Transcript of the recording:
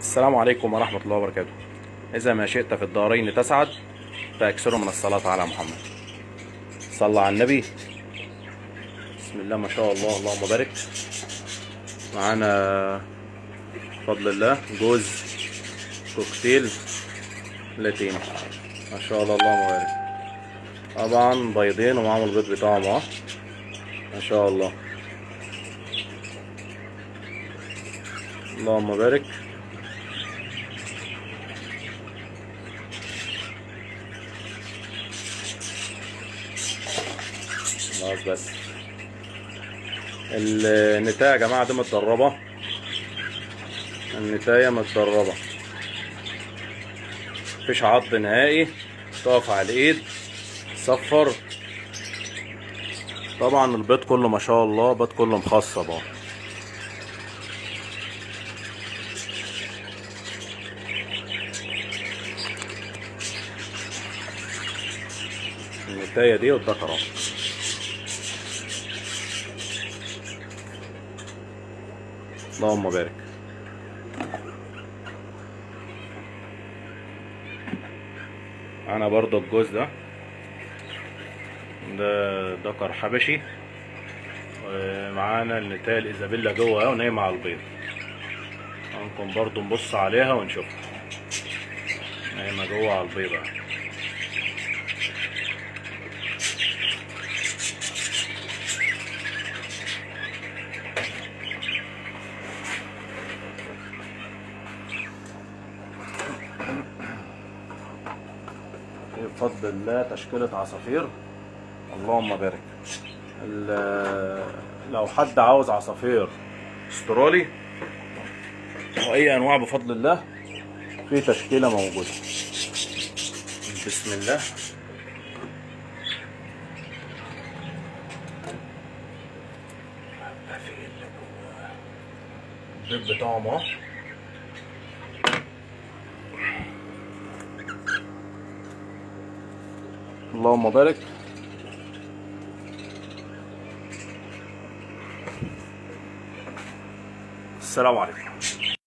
السلام عليكم ورحمة الله وبركاته. إذا ما شئت في الدارين تسعد فأكثروا من الصلاة على محمد. صلى على النبي. بسم الله ما شاء الله، اللهم بارك. معانا بفضل الله جوز كوكتيل لاتيني ما شاء الله، اللهم بارك. طبعا بيضين ومعاهم البيض بتاعهم اهو ما شاء الله، اللهم بارك. خلاص بس النتاية يا جماعة دي متدربة، النتاية متدربة، مفيش عض نهائي، تقف على الايد تصفر. طبعا البيض كله ما شاء الله، البيض كله مخصب اهو. النتاية دي والذكر اهو. اللهم بارك. انا برضو الجوز ده ذكر حبشي، ومعانا النتاية الإيزابيلا جوه اهي ونايمة على البيض. ممكن برضو نبص عليها ونشوفها نايمة جوه على البيض اهي. بفضل الله تشكيلة عصافير، اللهم بارك. لو حد عاوز عصافير استرالي واي انواع بفضل الله في تشكيلة موجودة. بسم الله. البيض بتاعهم اهو. اللهم بارك. السلام عليكم.